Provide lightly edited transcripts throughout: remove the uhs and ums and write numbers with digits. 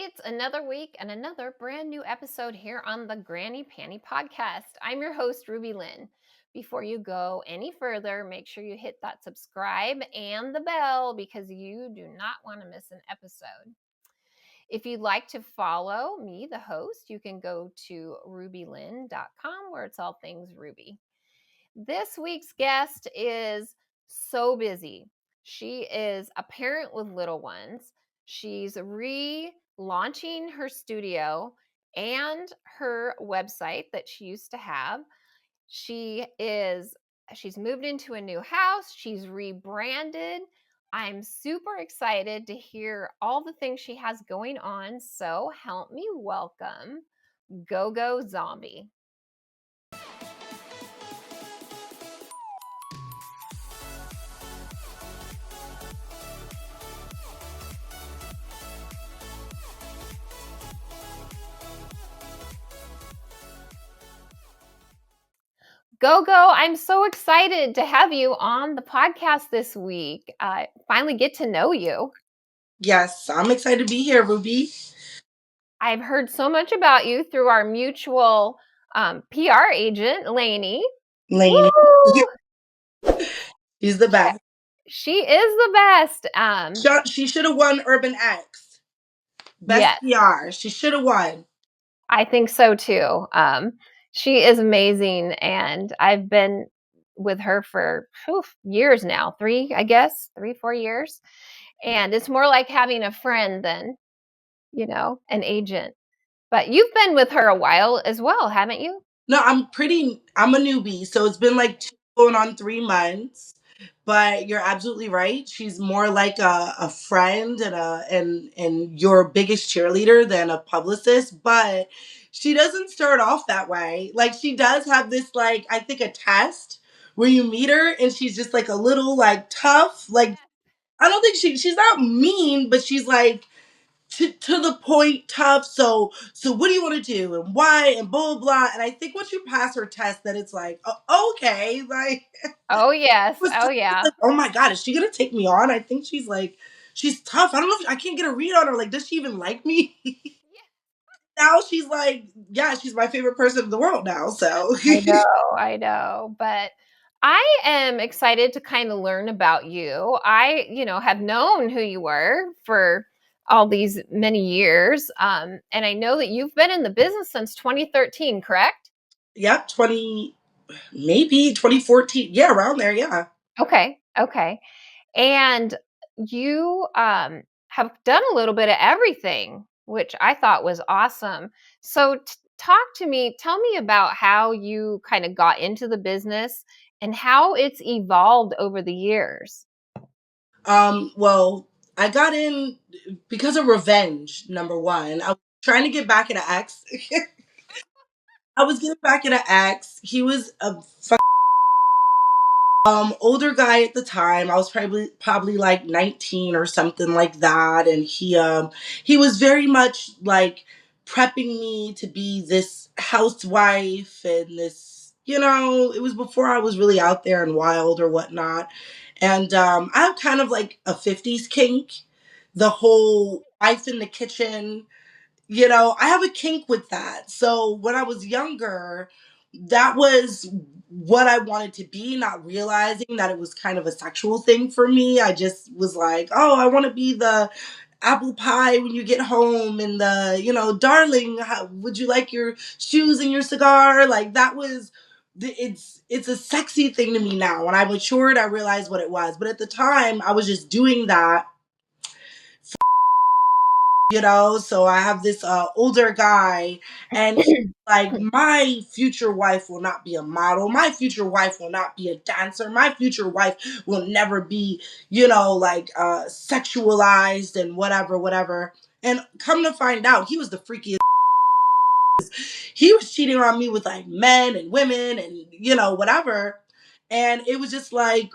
It's another week and another brand new episode here on the Granny Panty Podcast. I'm your host, RubyLynne. Before you go any further, make sure you hit that subscribe and the bell because you do not want to miss an episode. If you'd like to follow me, the host, you can go to RubyLynne.com where it's all things Ruby. This week's guest is so busy. She is a parent with little ones. She's relaunching her studio and her website that she used to have. She's moved into a new house. She's rebranded. I'm super excited to hear all the things she has going on. So help me welcome GoGoZombi. Gogo, I'm so excited to have you on the podcast this week. Finally get to know you. Yes, I'm excited to be here, Ruby. I've heard so much about you through our mutual PR agent, Lainey. Lainey. She's the best. She is the best. She should have won Urban X. Best PR. She should have won. I think so too. She is amazing, and I've been with her for years now. 3-4 years. And it's more like having a friend than, an agent. But you've been with her a while as well, haven't you? No, I'm a newbie, so it's been like 2 going on 3 months. But you're absolutely right. She's more like a friend and your biggest cheerleader than a publicist. But she doesn't start off that way. Like, she does have this, like, I think a test where you meet her and she's just like a little like tough. Like, I don't think she's not mean, but she's like to the point, tough. So what do you want to do and why and blah blah blah. And I think once you pass her test, then it's like, okay, like, oh yes, oh yeah. Like, oh my god, is she gonna take me on? I think she's tough. I don't know if I can't get a read on her. Like, does she even like me? Now she's like, yeah, she's my favorite person in the world now. So I know, but I am excited to kind of learn about you. I, have known who you were for all these many years. And I know that you've been in the business since 2013, correct? Yep, maybe 2014. Yeah, around there, yeah. Okay. And you have done a little bit of everything, which I thought was awesome. So talk to me, tell me about how you kind of got into the business and how it's evolved over the years. Well, I got in because of revenge, number one. I was trying to get back at an ex. I was getting back at an ex. He was a older guy at the time. I was probably like 19 or something like that. And he was very much like prepping me to be this housewife and this, it was before I was really out there and wild or whatnot. And I have kind of like a 50s kink, the whole wife in the kitchen. I have a kink with that. So when I was younger, that was what I wanted to be, not realizing that it was kind of a sexual thing for me. I just was like, oh, I want to be the apple pie when you get home and darling, would you like your shoes and your cigar? Like, that was it's a sexy thing to me now. When I matured, I realized what it was. But at the time, I was just doing that. So I have this older guy, and he's like, my future wife will not be a model. My future wife will not be a dancer. My future wife will never be, sexualized and whatever. And come to find out, he was the freakiest. He was cheating on me with like men and women and, whatever. And it was just like,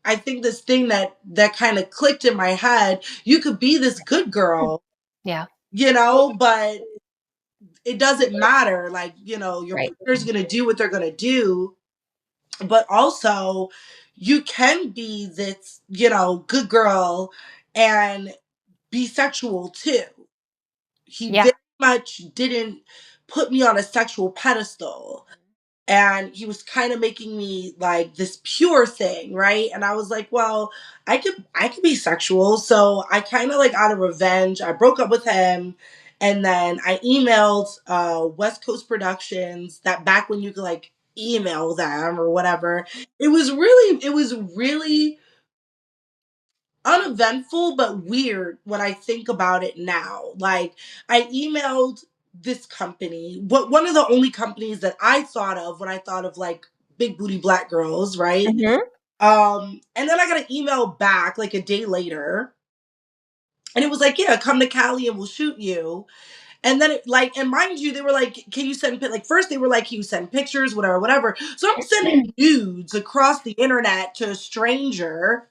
I think this thing that kind of clicked in my head, you could be this good girl. Yeah. But it doesn't matter. Like, your partner's going to do what they're going to do. But also, you can be this, good girl and be sexual too. he Yeah. very much didn't put me on a sexual pedestal, and he was kind of making me like this pure thing, right? And I was like, well, I could be sexual. So I kind of like, out of revenge, I broke up with him, and then I emailed West Coast Productions, that back when you could like email them or whatever. It was really uneventful but weird when I think about it now. Like, I emailed this company, what one of the only companies that I thought of when I thought of like big booty black girls, right? Mhm. And then I got an email back like a day later, and it was like, yeah, come to Cali and we'll shoot you. And then and mind you, they were like, can you send like, first they were like, can you send pictures, whatever, whatever. So I'm sending nudes across the internet to a stranger,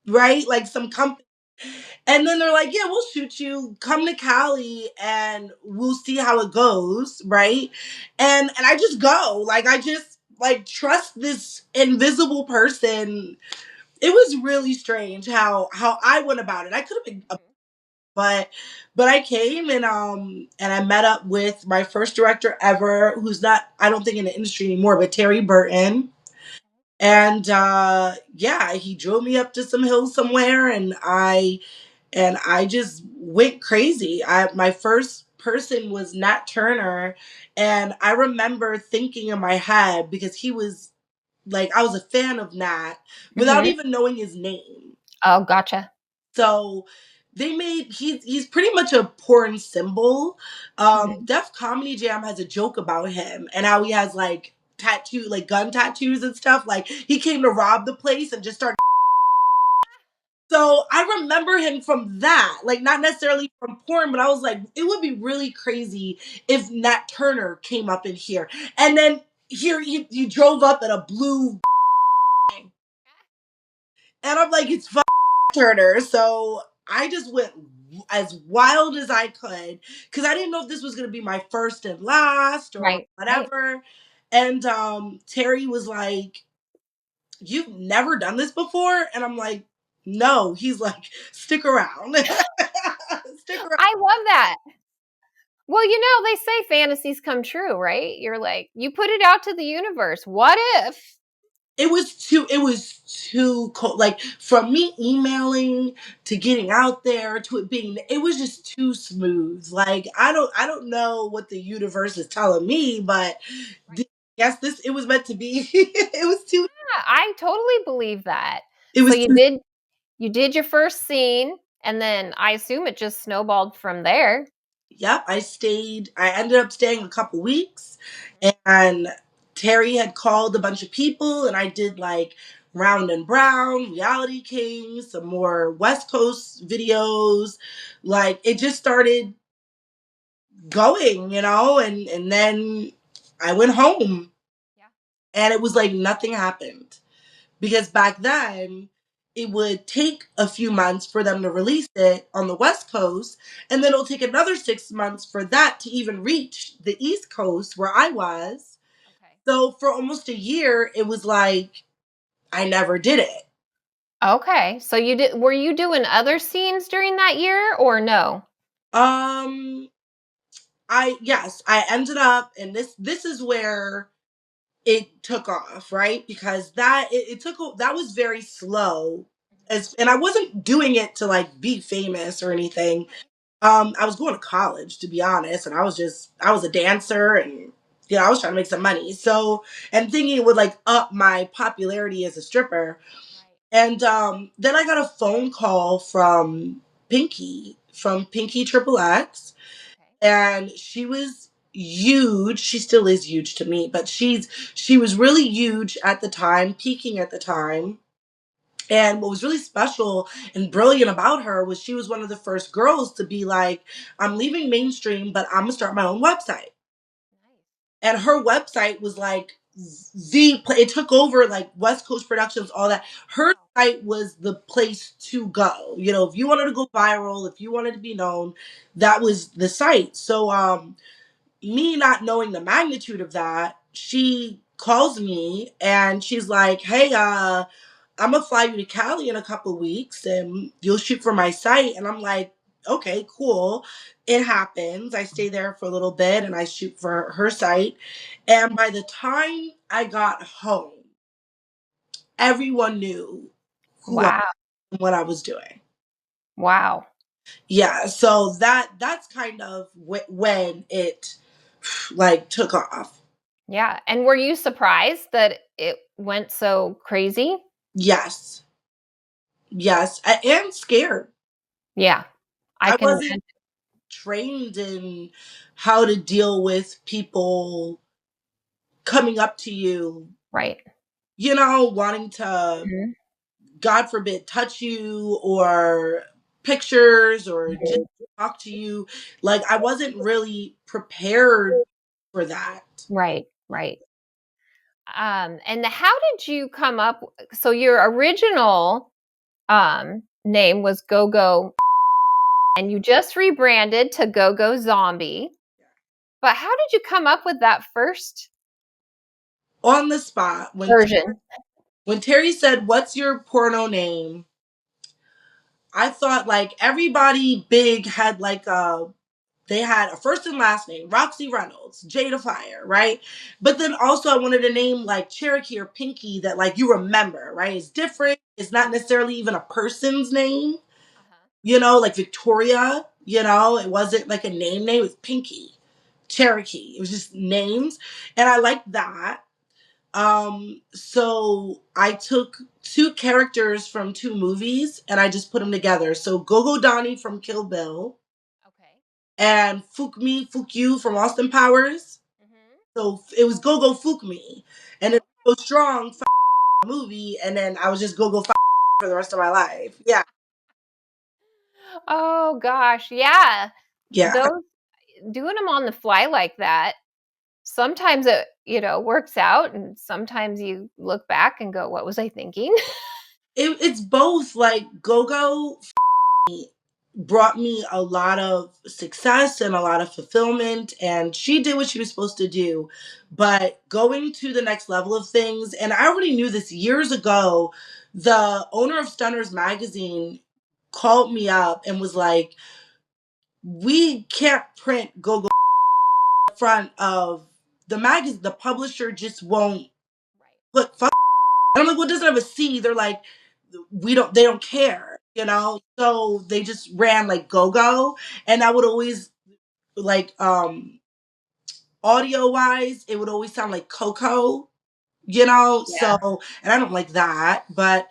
right? Like some company. And then they're like, yeah, we'll shoot you. Come to Cali and we'll see how it goes, right? And I just go. Like, I just like trust this invisible person. It was really strange how I went about it. I could have been but I came, and I met up with my first director ever, who's not, I don't think, in the industry anymore, but Terry Burton. And yeah, he drove me up to some hills somewhere, and I just went crazy. My first person was Nat Turner, and I remember thinking in my head, because he was like, I was a fan of Nat without Mhm. even knowing his name. Oh, gotcha. So he's pretty much a porn symbol. Mhm. Def Comedy Jam has a joke about him and how he has like gun tattoos and stuff. Like, he came to rob the place and just started. So I remember him from that, like, not necessarily from porn, but I was like, it would be really crazy if Nat Turner came up in here. And then here he drove up in a blue, and I'm like, it's Turner. So I just went as wild as I could, because I didn't know if this was going to be my first and last or Right, right. whatever. And Terry was like, you've never done this before? And I'm like, no. He's like, stick around. Stick around. I love that. Well, you know, they say fantasies come true, right? You're like, you put it out to the universe. What if? It was too cold. Like, from me emailing to getting out there to it being, it was just too smooth. Like, I don't know what the universe is telling me, but Right. th- yes, this, it was meant to be. Yeah, I totally believe that. It So was too. you did your first scene, and then I assume it just snowballed from there. Yep, I ended up staying a couple weeks, and Terry had called a bunch of people, and I did like Round and Brown, Reality Kings, some more West Coast videos. Like, it just started going, and then I went home, Yeah. and it was like nothing happened, because back then it would take a few months for them to release it on the West Coast, and then it'll take another 6 months for that to even reach the East Coast where I was. Okay. So for almost a year, it was like I never did it. Okay. So you did were you doing other scenes during that year or no? Um, I ended up, and this is where it took off, right? Because it took that was very slow, and I wasn't doing it to like be famous or anything. I was going to college, to be honest, and I was a dancer, and I was trying to make some money. So, and thinking it would like up my popularity as a stripper. Right. And then I got a phone call from Pinky Triple X, Okay. and she was huge. She still is huge to me, but she was really huge at the time, peaking at the time. And what was really special and brilliant about her was she was one of the first girls to be like, I'm leaving mainstream, but I'm gonna start my own website. Nice. And her website was like it took over like West Coast Productions, all that. Her Wow. site was the place to go. If you wanted to go viral, if you wanted to be known, that was the site. So me not knowing the magnitude of that, she calls me and she's like, hey, I'm gonna fly you to Cali in a couple weeks and you'll shoot for my site. And I'm like, okay, cool. It happens. I stay there for a little bit and I shoot for her site. And by the time I got home, everyone knew who I Wow. and what I was doing. Wow. Yeah, so that's kind of when it like took off. Yeah. And were you surprised that it went so crazy? Yes. Yes, and scared. Yeah. I I can wasn't imagine. trained in how to deal with people coming up to you, Right. wanting to, Mhm. God forbid, touch you or pictures or just Mhm. talk to you. Like, I wasn't really prepared for that. Right. Right. And how did you come up? So your original name was Go Go, and you just rebranded to Go Go Zombie. But how did you come up with that first On the spot, version? when Terry said, "What's your porno name?" I thought like everybody big had like they had a first and last name, Roxy Reynolds, Jada Fire, right? But then also I wanted a name like Cherokee or Pinky that like you remember, right? It's different. It's not necessarily even a person's name, Uh-huh. like Victoria, it wasn't like a name, it was Pinky, Cherokee. It was just names. And I liked that. So I took two characters from two movies and I just put them together. So Gogo Donnie from Kill Bill Okay. and Fook Me, Fook You from Austin Powers. Mhm. So it was Go Go Fook Me, and it Okay. was so strong movie, and then I was just Go Go for the rest of my life. Yeah, Oh gosh, yeah. yeah. Those doing them on the fly like that, sometimes it, works out and sometimes you look back and go, "What was I thinking?" It's both. Like Go Go brought me a lot of success and a lot of fulfillment, and she did what she was supposed to do. But going to the next level of things, and I already knew this years ago. The owner of Stunners magazine called me up and was like, we can't print Go Go front of the magazine. The publisher just won't Right. put fuck. And I'm like, well, it doesn't have a C. They're like, they don't care, So they just ran like Go Go. And I would always like, audio wise, it would always sound like Coco, Yeah. So, and I don't like that. But,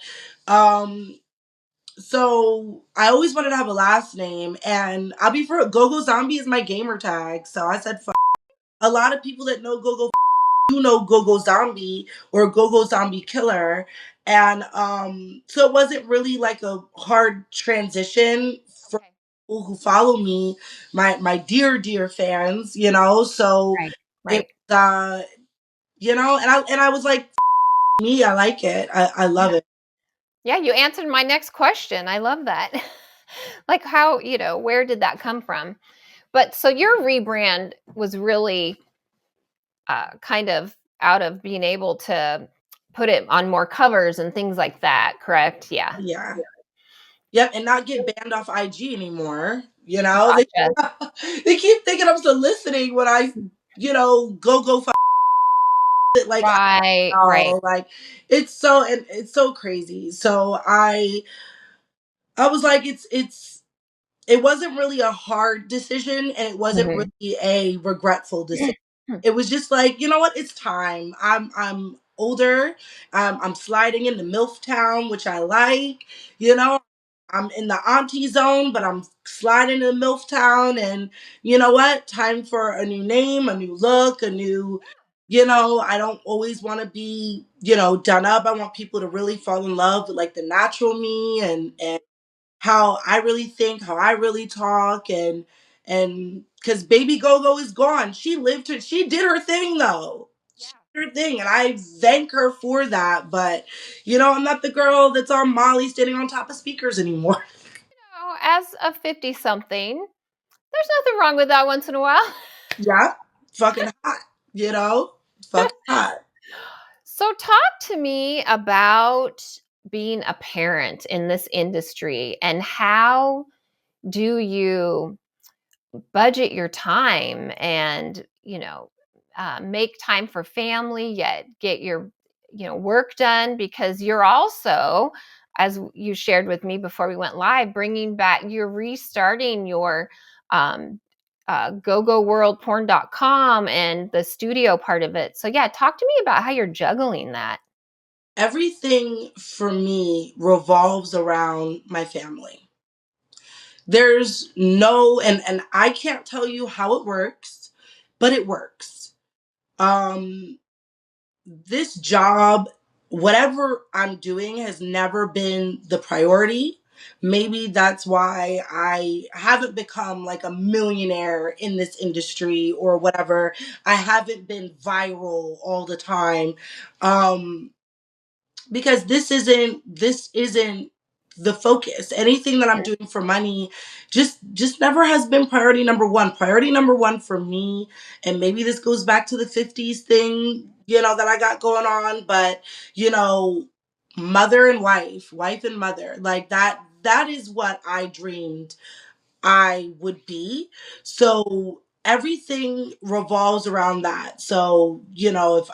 so I always wanted to have a last name, and I'll be for Go Zombie is my gamer tag. So I said, a lot of people that know Go you know Zombie or Zombie Killer. And so it wasn't really like a hard transition for Okay. people who follow me, my dear fans, So Right. it Right. and I was like, me, I like it. I Yeah. love it. Yeah, you answered my next question. I love that. Like how, where did that come from? But so your rebrand was really kind of out of being able to put it on more covers and things like that, correct? Yeah. Yeah. Yep, and not get banned off IG anymore. Gotcha. They keep thinking I'm still listening when I, go it like Right, right. oh, like it's so crazy. So I was like, it wasn't really a hard decision and it wasn't Mhm. really a regretful decision. It was just like, you know what, it's time. I'm older. I'm sliding into MILF town, which I like, you know. I'm in the auntie zone, but I'm sliding into MILF town, and you know what? Time for a new name, a new look, a new, I don't always want to be, done up. I want people to really fall in love with like the natural me and how I really think, how I really talk, and because Baby Go is gone. She did her thing though. She Yeah. did her thing, and I thank her for that. But I'm not the girl that's on Molly standing on top of speakers anymore. As a 50 something, there's nothing wrong with that once in a while. Yeah, fucking hot, fucking hot. So, talk to me about being a parent in this industry and how do you budget your time and, make time for family, yet get your, work done? Because you're also, as you shared with me before we went live, you're restarting your gogoworldporn.com and the studio part of it. So yeah, talk to me about how you're juggling that. Everything for me revolves around my family. There's no, and I can't tell you how it works, but it works. Um, this job, whatever I'm doing, has never been the priority. Maybe that's why I haven't become like a millionaire in this industry or whatever. I haven't been viral all the time. Um, because this isn't the focus. Anything that I'm doing for money just never has been priority number one. Priority number one for me, and maybe this goes back to the 50s thing, that I got going on, but you know mother and wife and mother, like that is what I dreamed I would be. So everything revolves around that. So, if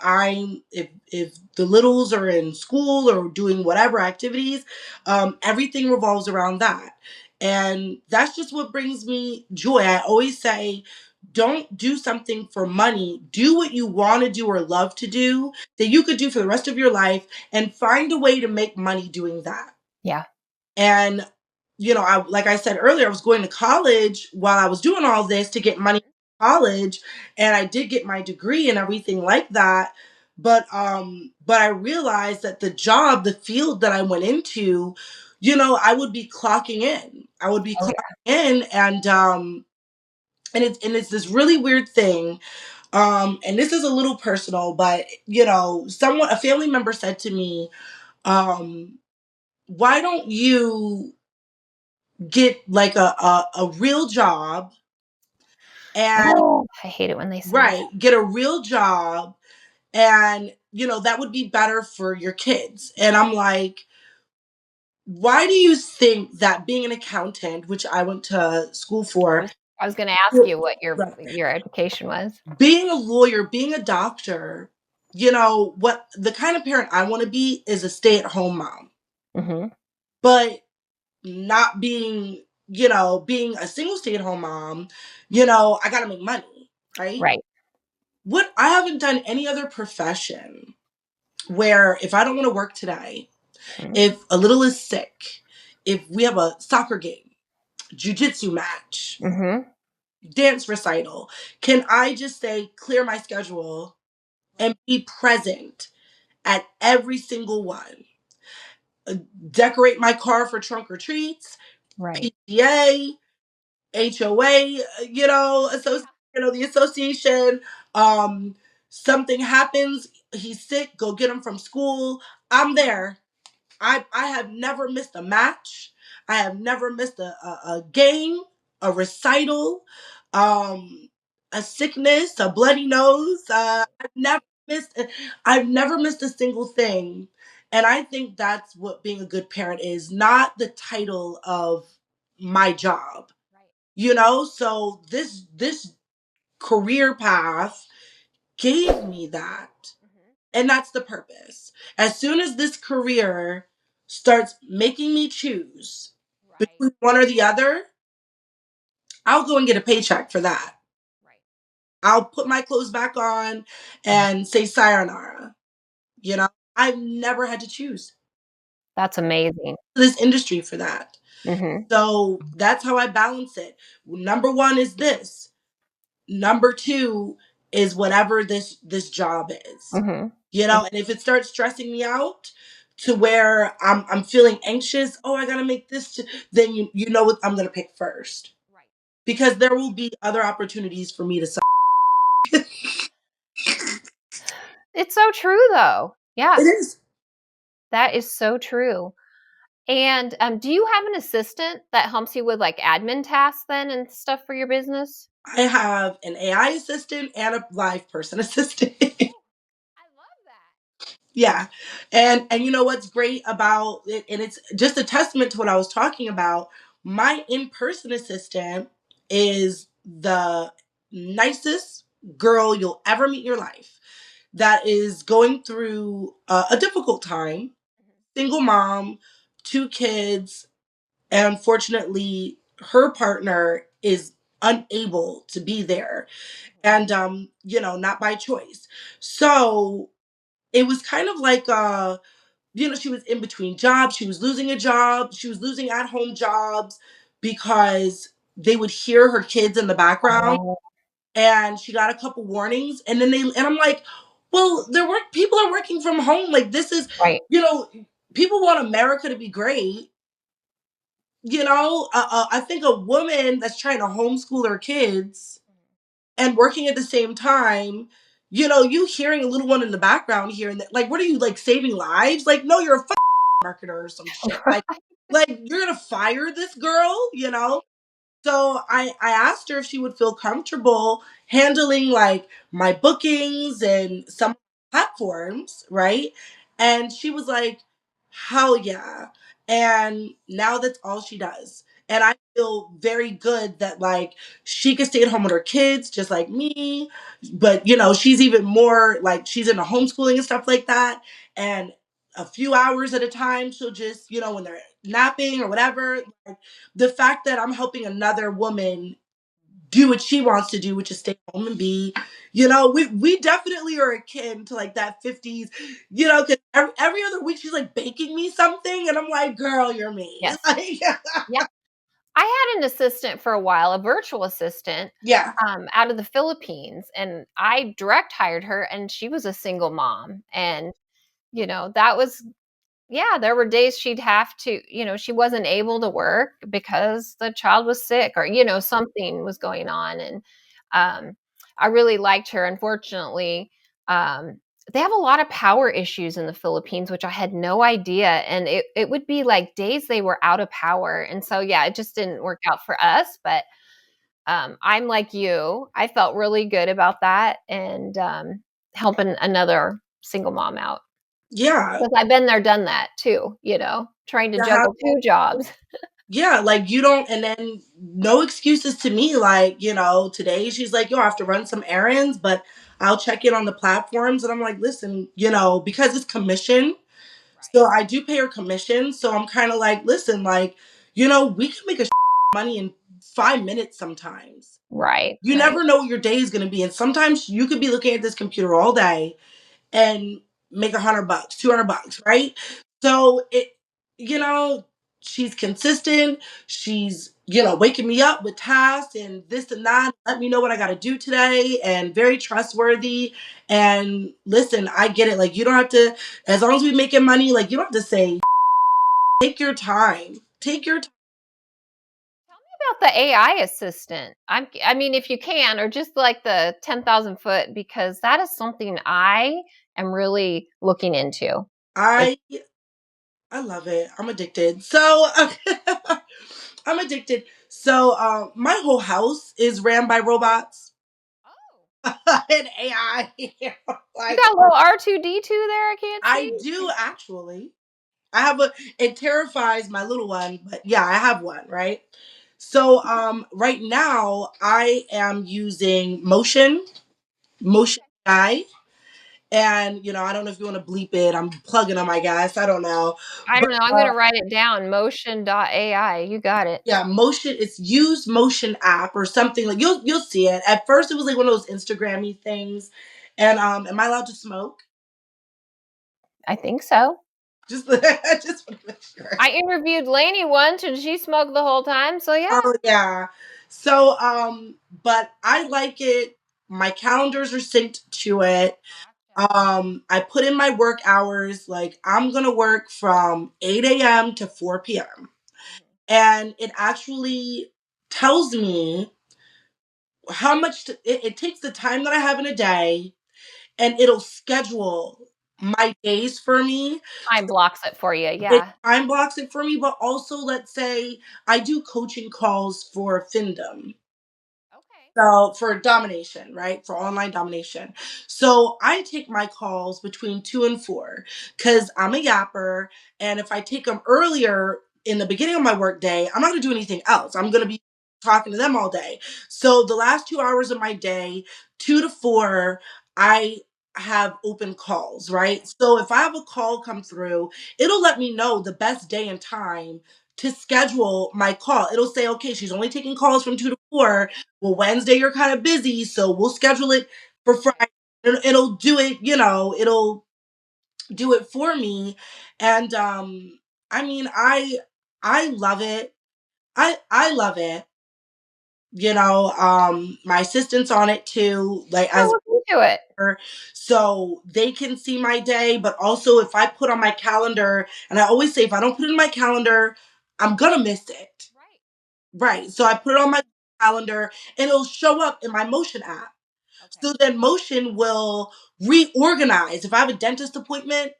the littles are in school or doing whatever activities, everything revolves around that. And that's just what brings me joy. I always say, don't do something for money. Do what you want to do or love to do that you could do for the rest of your life, and find a way to make money doing that. Yeah. And like I said earlier, I was going to college while I was doing all this to get money for college, and I did get my degree and everything like that. But I realized that the field that I went into, I would be clocking in. I would be Oh, clocking yeah. in, and it's this really weird thing. And this is a little personal, but a family member said to me, why don't you get like a real job, and Oh, I hate it when they say that. right, get a real job, and that would be better for your kids. And I'm like, why do you think that being an accountant, which I went to school I for, was, I was going to ask you what your right, your education was. being a lawyer, being a doctor, what the kind of parent I want to be is a stay-at-home mom. Mm-hmm. But not being a single stay-at-home mom, I gotta make money, right? Right. What I haven't done any other profession where if I don't want to work today, Mm-hmm. if a little is sick, if we have a soccer game, jujitsu match, Mm-hmm. dance recital, can I just say clear my schedule and be present at every single one? Decorate my car for trunk or treats, Right. PTA, HOA, the association. Something happens, he's sick, go get him from school. I'm there. I have never missed a match. I have never missed a game, a recital, um, a sickness, a bloody nose. Missed. I've never missed a single thing, and I think that's what being a good parent is. Not the title of my job, Right. so this career path gave me that, Mm-hmm. and that's the purpose. As soon as this career starts making me choose Right. between one or the other, I'll go and get a paycheck for that. Right. I'll put my clothes back on and say sayonara. you know I've never had to choose That's amazing. this industry for that. Mm-hmm. So that's how I balance it. Number one is this. Number two is whatever this job is. Mm-hmm. And if it starts stressing me out to where I'm feeling anxious, oh, I gotta make this, then you know what I'm gonna pick first, Right. because there will be other opportunities for me to. It's so true, though. It Yeah, is. that is so true. And do you have an assistant that helps you with like admin tasks then and stuff for your business? I have an AI assistant and a live person assistant. I love that. Yeah. And you know what's great about it, and it's just a testament to what I was talking about. My in-person assistant is the nicest girl you'll ever meet in your life that is going through a difficult time, single mom, two kids, and unfortunately her partner is unable to be there, and not by choice. So it was kind of like she was in between jobs. She was losing a job. She was losing at home jobs because they would hear her kids in the background, Oh, and she got a couple warnings, and I'm like, well, people are working from home. Like, this is, right. you know, people want America to be great. I think a woman that's trying to homeschool her kids and working at the same time, you hearing a little one in the background here and there, like, what are you, like, saving lives? Like, no, you're a marketer or some shit. Like you're gonna fire this girl, So I asked her if she would feel comfortable handling like my bookings and some platforms, right? And she was like, hell yeah. And now that's all she does. And I feel very good that like she could stay at home with her kids just like me. But she's even more like she's into homeschooling and stuff like that. And a few hours at a time, she'll just, when they're napping or whatever, like, the fact that I'm helping another woman do what she wants to do, which is stay home and be, we definitely are akin to like that 50s, because every other week she's like baking me something, and I'm like, girl, you're me. Yes. Like, Yeah. I had an assistant for a while, a virtual assistant, yeah, out of the Philippines, and I direct hired her, and she was a single mom. And, that was, yeah, there were days she'd have to, she wasn't able to work because the child was sick or, something was going on. And I really liked her. Unfortunately, um, they have a lot of power issues in the Philippines, which I had no idea. And it would be like days they were out of power. And so, yeah, it just didn't work out for us. But I'm like you, I felt really good about that and helping another single mom out. yeah, Because I've been there, done that too, trying to to have juggle 2 jobs. yeah, like you don't, and then no excuses to me. Like, today she's like, yo, I have to run some errands, but I'll check in on the platforms. And I'm like, listen, because it's commission. Right. So I do pay her commission. So I'm kind of like, listen, like, we can make a money in 5 minutes sometimes. Right, You right. never know what your day is going to be. And sometimes you could be looking at this computer all day and make $100, $200, right? So you know, she's consistent. She's, waking me up with tasks and this and that. Let me know what I got to do today, and very trustworthy. And listen, I get it. Like, you don't have to, as long as we making money, like, you don't have to say, take your time. Take your time. Tell me about the AI assistant. I mean, if you can, or just like the 10,000 foot, because that is something I am really looking into. If I I love it. I'm addicted. So I'm addicted. So my whole house is ran by robots Oh, and AI. you Like, got a little R2D2 there I can't I see? do actually. I have it terrifies my little one, but yeah, I have one, right? So right now I am using motion AI. And I don't know if you want to bleep it. I'm plugging them, I guess. I don't know. I But don't know, I'm gonna write it down, motion.ai, you got it. yeah, motion, it's Use Motion app or something. Like, you'll see it. At first it was like one of those Instagrammy things. And am I allowed to smoke? I think so. Just I just want to make sure. I interviewed Lainey once and she smoked the whole time, so yeah. Oh yeah. So but I like it. My calendars are synced to it. Gotcha. I put in my work hours. Like, I'm gonna work from 8 a.m. to 4 p.m. Mhm. And it actually tells me how much it takes, the time that I have in a day, and it'll schedule my days for me. Time blocks it for you, It yeah. time blocks it for me, but also, let's say I do coaching calls for Findom. Okay. So for domination, right? For online domination. So I take my calls between 2 and 4 because I'm a yapper. And if I take them earlier, in the beginning of my work day, I'm not going to do anything else. I'm going to be talking to them all day. So the last 2 hours of my day, 2 to 4, I have open calls, right? So if I have a call come through, it'll let me know the best day and time to schedule my call. It'll say, okay, she's only taking calls from 2 to 4. Well, Wednesday you're kind of busy, so we'll schedule it for Friday. It'll do it, it'll do it for me. And I mean, I love it. I love it. My assistant's on it too, like I'll as look into it. her, so they can see my day. But also, if I put on my calendar, and I always say, if I don't put it in my calendar, I'm gonna miss it. Right. Right. So I put it on my calendar, and it'll show up in my Motion app. Okay. So then Motion will reorganize. If I have a dentist appointment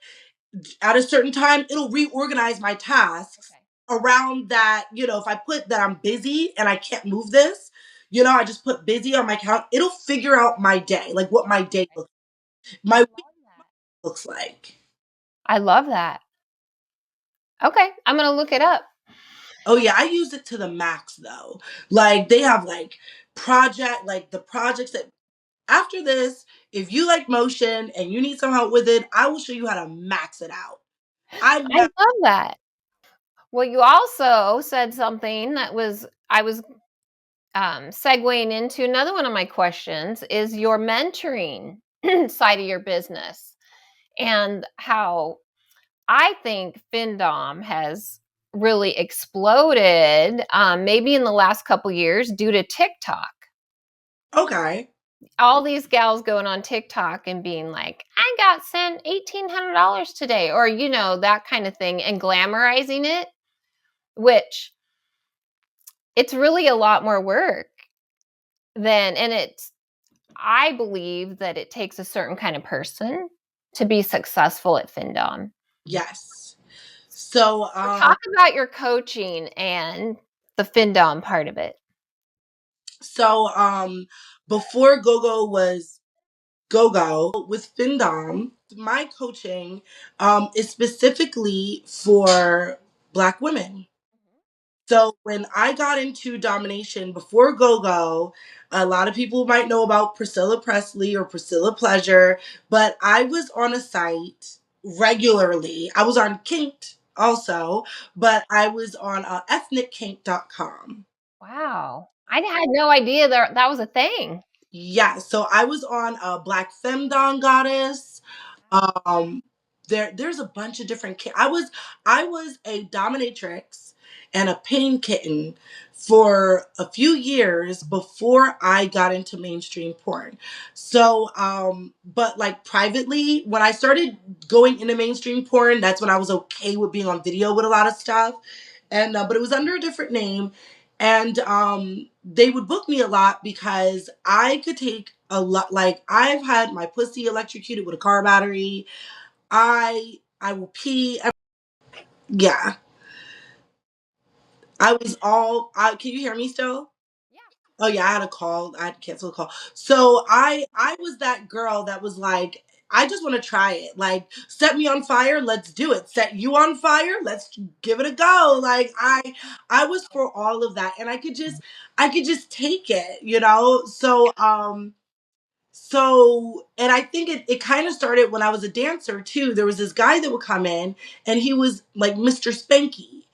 at a certain time, it'll reorganize my tasks Okay. around that. If I put that I'm busy and I can't move this, I just put busy on my count. It'll figure out my day, like what my day Okay. looks, my I week love that. looks like. I love that. Okay, I'm gonna look it up. Oh yeah, I use it to the max though. Like they have like the projects that after this, if you like Motion and you need some help with it, I will show you how to max it out. I I max. love that. Well, you also said something that I was segueing into another one of my questions is your mentoring side of your business and how I think FinDom has really exploded, maybe in the last couple years due to TikTok. Okay. All these gals going on TikTok and being like, I got sent $1,800 today, or, that kind of thing, and glamorizing it, which it's really a lot more work and I believe that it takes a certain kind of person to be successful at FinDom. Yes. So So talk about your coaching and the FinDom part of it. So before GoGo was GoGo with FinDom, my coaching is specifically for Black women. So when I got into domination before GoGo, a lot of people might know about Priscilla Presley or Priscilla Pleasure, but I was on a site regularly. I was on Kinked also, but I was on ethnickink.com. Wow. I had no idea that was a thing. Yeah, so I was on a Black Femdom Goddess. Um, there's a bunch of different. I was a dominatrix and a pain kitten for a few years before I got into mainstream porn. So, but like privately, when I started going into mainstream porn, that's when I was okay with being on video with a lot of stuff, and but it was under a different name. And they would book me a lot because I could take a lot. Like I've had my pussy electrocuted with a car battery. I will pee. Yeah, I was all. Can you hear me still? Yeah. Oh yeah, I had a call. I had to cancel a call. So I was that girl that was like, I just want to try it. Like, set me on fire, let's do it. Set you on fire, let's give it a go. Like I was for all of that, and I could just take it. So and I think it kind of started when I was a dancer too. There was this guy that would come in, and he was like Mr. Spanky,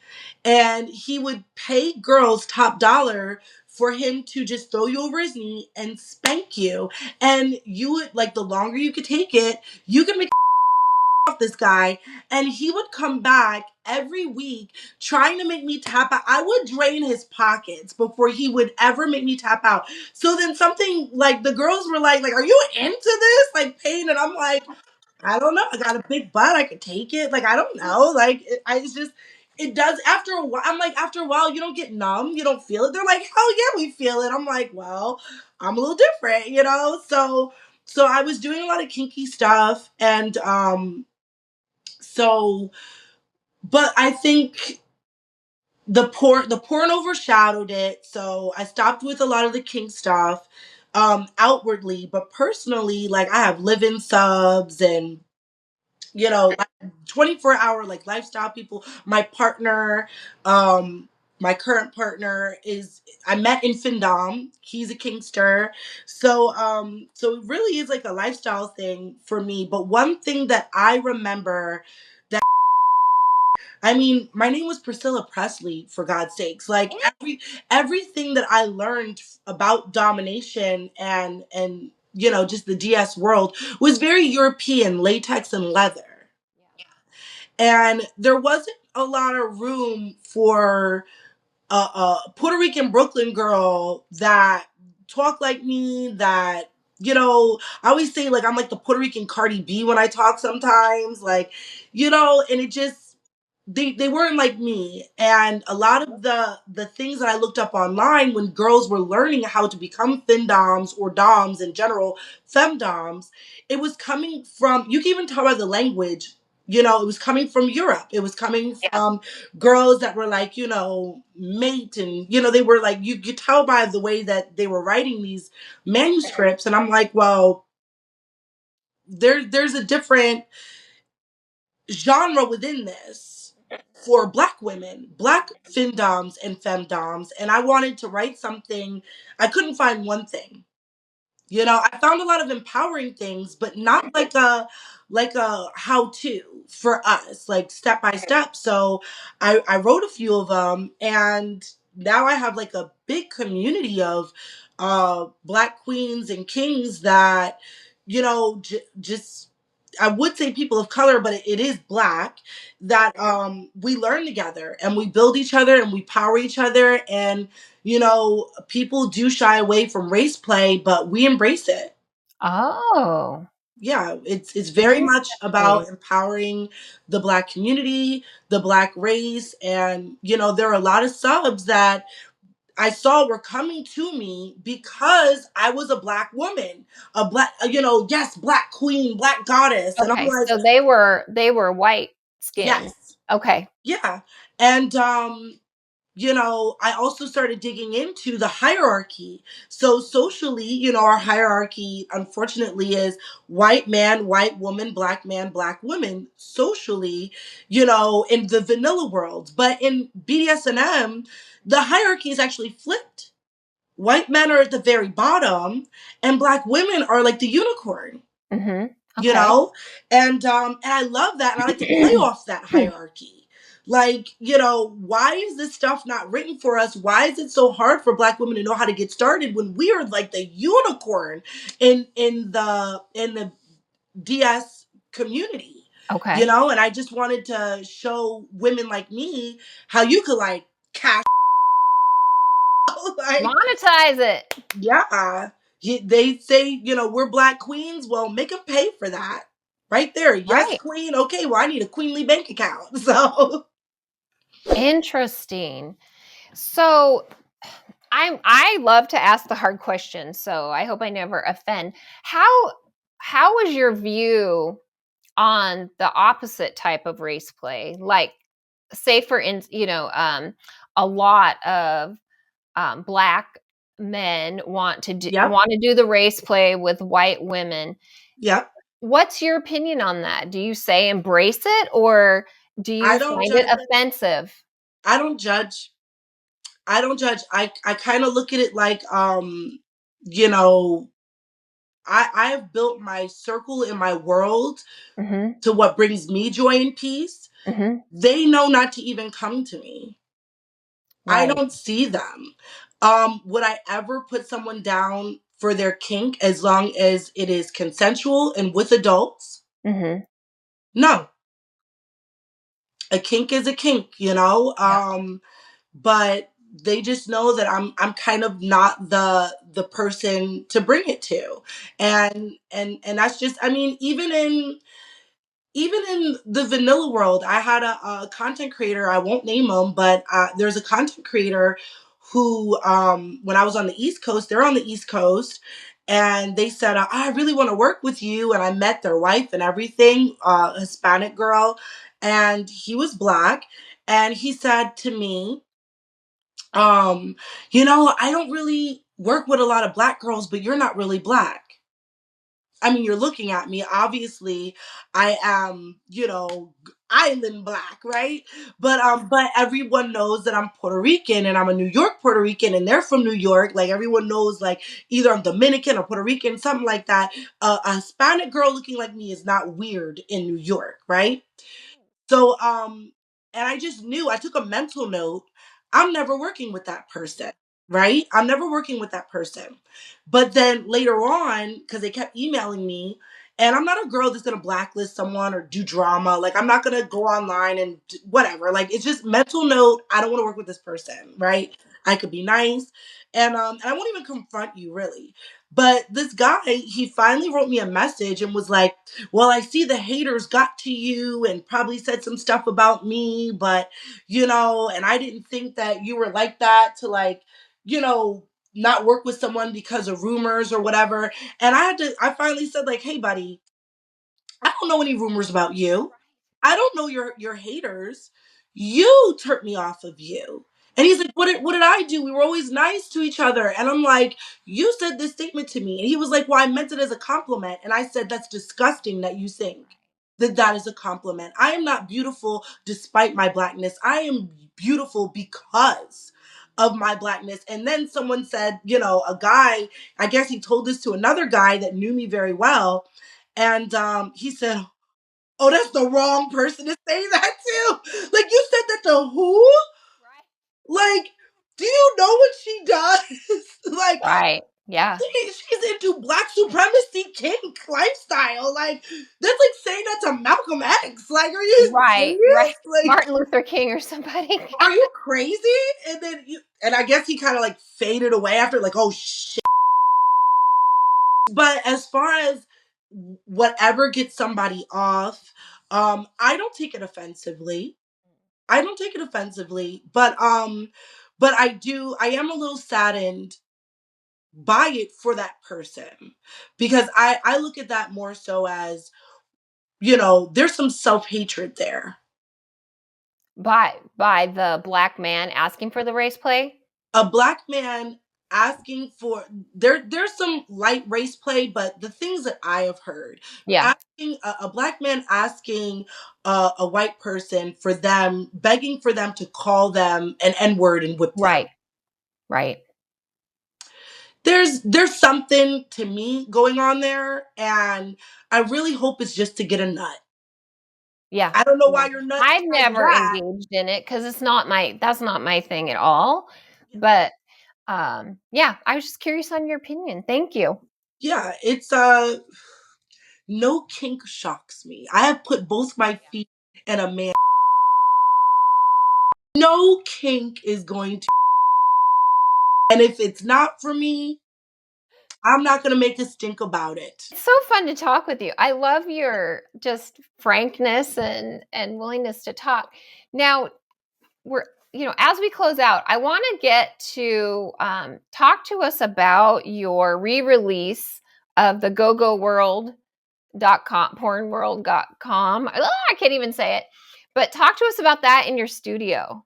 and he would pay girls top dollar for him to just throw you over his knee and spank you. And you would, like, the longer you could take it, you could make off this guy. And he would come back every week trying to make me tap out. I would drain his pockets before he would ever make me tap out. So then something like the girls were like, are you into this? Like pain? And I'm like, I don't know. I got a big butt. I could take it. Like, I don't know. Like, it's just, it does after a while. I'm like, after a while, you don't get numb. You don't feel it. They're like, hell yeah, we feel it. I'm like, well, I'm a little different. So I was doing a lot of kinky stuff. And, so, but I think the porn overshadowed it. So I stopped with a lot of the kink stuff, outwardly, but personally, like I have live-in subs and, 24-hour like lifestyle people. My partner, um, my current partner is I met in Findom. He's a Kingster. So it really is like a lifestyle thing for me. But one thing that I remember that I mean, my name was Priscilla Presley, for God's sakes. Like everything that I learned about domination and just the DS world was very European, latex and leather. And there wasn't a lot of room for a Puerto Rican Brooklyn girl that talked like me, that, I always say like I'm like the Puerto Rican Cardi B when I talk sometimes, like, and it just, they weren't like me. And a lot of the things that I looked up online when girls were learning how to become findoms or doms in general, femdoms, it was coming from, you can even tell by the language, it was coming from Europe. It was coming from girls that were like, mate, and they were like, you could tell by the way that they were writing these manuscripts. And I'm like, well, there's a different genre within this for Black women, Black findoms and femdoms, and I wanted to write something. I couldn't find one thing. I found a lot of empowering things, but not like a how to for us, like step by step. So I wrote a few of them, and now I have like a big community of Black queens and kings that just, I would say people of color, but it is Black, that we learn together and we build each other and we power each other. And people do shy away from race play, but we embrace it. Oh, Yeah, it's very much interesting. about empowering the Black community, the Black race. And there are a lot of subs that I saw were coming to me because I was a Black woman, a Black, yes, Black queen, Black goddess. And I'm Okay, like, so they were white skinned. yes, Okay. yeah. And I also started digging into the hierarchy. So socially, our hierarchy, unfortunately, is white man, white woman, Black man, Black woman, socially, in the vanilla world. But in BDSM, the hierarchy is actually flipped. White men are at the very bottom, and Black women are like the unicorn. Mhm. you Okay. know and I love that, and I like to play off that hierarchy. Like, why is this stuff not written for us? Why is it so hard for Black women to know how to get started when we are like the unicorn in the DS community? Okay. And I just wanted to show women like me how you could like cash like, Monetize it. yeah. They say, we're Black queens. Well, make them pay for that. Right there. Yes, Right. queen. Okay, well, I need a queenly bank account. So, Interesting. So, I love to ask the hard questions, so I hope I never offend. How was your view on the opposite type of race play? Like, say for a lot of Black men yep. want to do the race play with white women. Yep. What's your opinion on that? Do you say embrace it, or do I you don't find it judge. offensive? I don't judge. I don't judge. I kind of look at it like, you know, I have built my circle in my world Mhm. to what brings me joy and peace. Mhm. They know not to even come to me. I Right. don't see them. Would I ever put someone down for their kink as long as it is consensual and with adults? Mhm. No. A kink is a kink. Yeah. But they just know that I'm kind of not the person to bring it to. And that's just, I mean, even in the vanilla world, I had a content creator. I won't name him, but there's a content creator who, when I was on the East Coast, they're on the East Coast, and they said, I really want to work with you. And I met their wife and everything, a Hispanic girl, and he was Black. And he said to me, I don't really work with a lot of Black girls, but you're not really Black. I mean, you're looking at me. Obviously, I am, island black, right? But everyone knows that I'm Puerto Rican and I'm a New York Puerto Rican, and they're from New York. Like everyone knows, like either I'm Dominican or Puerto Rican, something like that. A Hispanic girl looking like me is not weird in New York, right? So, and I just knew, I took a mental note. I'm never working with that person, right? I'm never working with that person. But then later on, because they kept emailing me, and I'm not a girl that's gonna blacklist someone or do drama. Like, I'm not gonna go online and whatever. Like, it's just mental note. I don't want to work with this person, right? I could be nice, and I won't even confront you really. But this guy, he finally wrote me a message and was like, well, I see the haters got to you and probably said some stuff about me, but, and I didn't think that you were like that to like, you know, not work with someone because of rumors or whatever. And I finally said like, hey buddy, I don't know any rumors about you. I don't know your haters. You turned me off of you. And he's like, what did I do? We were always nice to each other. And I'm like, you said this statement to me. And he was like, well, I meant it as a compliment. And I said, that's disgusting that you think that that is a compliment. I am not beautiful despite my blackness. I am beautiful because of my blackness. And then someone said, a guy, I guess he told this to another guy that knew me very well. And he said, oh, that's the wrong person to say that to. Like, you said that to who? Like, do you know what she does? Like, Right. Yeah. she's into black supremacy kink lifestyle. Like, that's like saying that to Malcolm X. Like, are you Right. Right. serious? Like, Martin Luther King or somebody. are you crazy? And then and I guess he kind of like faded away after, like, oh shit. But as far as whatever gets somebody off, I don't take it offensively. I don't take it offensively, but I am a little saddened by it for that person because I look at that more so as, there's some self-hatred there. By the black man asking for the race play? A black man asking for there's some light race play, but the things that I have heard, Yeah. asking a black man asking a white person for them, begging for them to call them an n-word and whip them. Right. Right. There's something to me going on there, and I really hope it's just to get a nut. Yeah. I don't know Yeah. why your nut I've says never that. engaged in it because that's not my thing at all. Yeah. But yeah, I was just curious on your opinion. Thank you. Yeah, it's no kink shocks me. I have put both my feet in a man. No kink is going to, and if it's not for me, I'm not going to make a stink about it. It's so fun to talk with you. I love your just frankness and willingness to talk. Now, we're as we close out, I want to get to talk to us about your re-release of the gogoworld.com, pornworld.com. I can't even say it. But talk to us about that in your studio.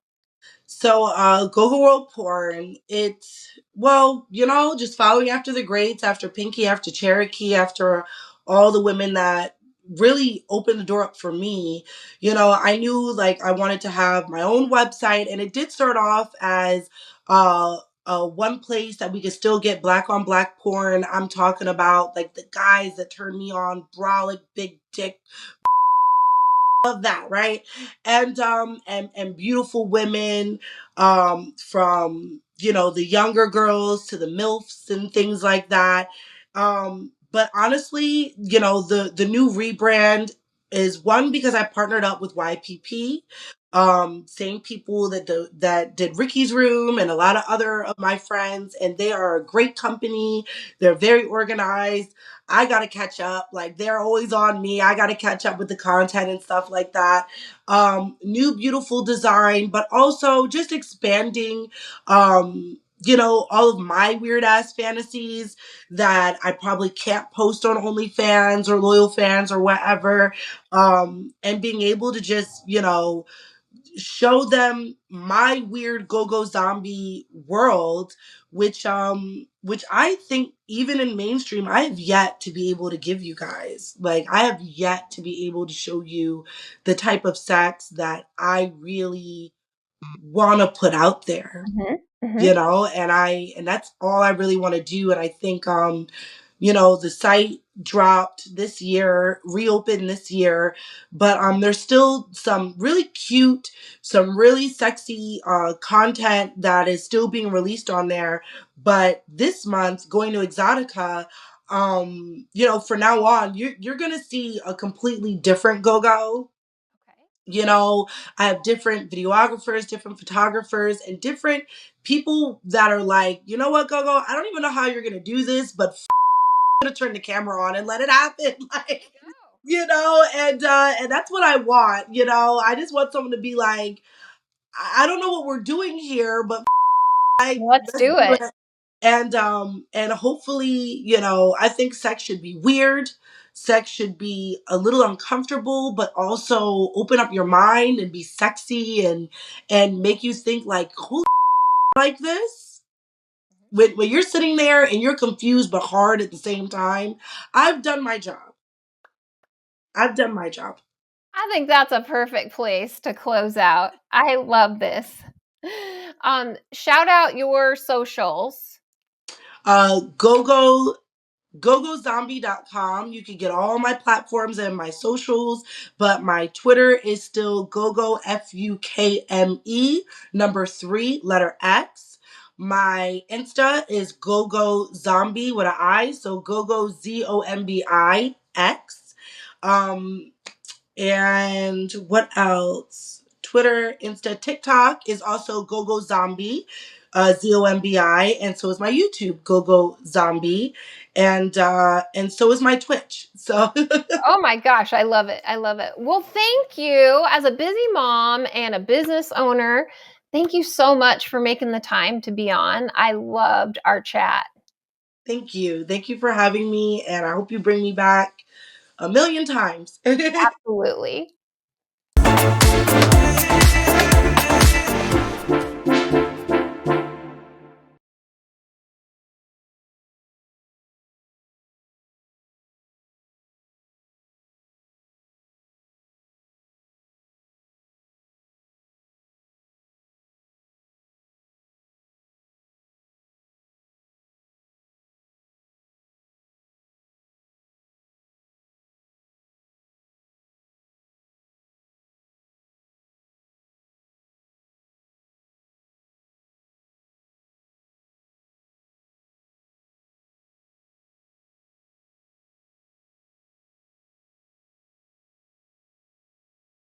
So, Go World Porn, it's, well, just following after the greats, after Pinky, after Cherokee, after all the women that really opened the door up for me. I knew like I wanted to have my own website, and it did start off as one place that we could still get black on black porn. I'm talking about like the guys that turn me on, brolic, big dick, of that, right? And beautiful women, from the younger girls to the milfs and things like that. But honestly, the new rebrand is one because I partnered up with YPP, same people that did Ricky's Room and a lot of other of my friends, and they are a great company. They're very organized. I gotta catch up. Like, they're always on me. I gotta catch up with the content and stuff like that. New beautiful design, but also just expanding, all of my weird ass fantasies that I probably can't post on OnlyFans or Loyal Fans or whatever. And being able to just, show them my weird go-go zombie world, which I think even in mainstream I have yet to be able to give you guys. Like, I have yet to be able to show you the type of sex that I really want to put out there, Mm-hmm. and that's all I really want to do. And I think the site dropped this year, reopened this year, but there's still some really cute, some really sexy content that is still being released on there. But this month, going to Exotica, for now on, you're gonna see a completely different go-go. I have different videographers, different photographers, and different people that are like, you know what, Gogo, I don't even know how you're gonna do this, but gonna turn the camera on and let it happen. Like, and that's what I want. I just want someone to be like, I don't know what we're doing here, but like, Let's let's do do it. it. And hopefully, I think sex should be weird. Sex should be a little uncomfortable, but also open up your mind and be sexy and make you think like, who like this? When you're sitting there and you're confused but hard at the same time, I've done my job. I've done my job. I think that's a perfect place to close out. I love this. Shout out your socials. GoGoZombi.com. You can get all my platforms and my socials, but my Twitter is still GoGo FUKME, number 3, letter X. My Insta is GoGoZombi with an I, so GoGoZombi X. And what else? Twitter, Insta, TikTok is also GoGoZombi, ZOMBI, and so is my YouTube, GoGoZombi, and so is my Twitch. So Oh my gosh, I love it. I love it. Well, thank you. As a busy mom and a business owner, thank you so much for making the time to be on. I loved our chat. thank you. Thank you for having me, and I hope you bring me back a million times. Absolutely.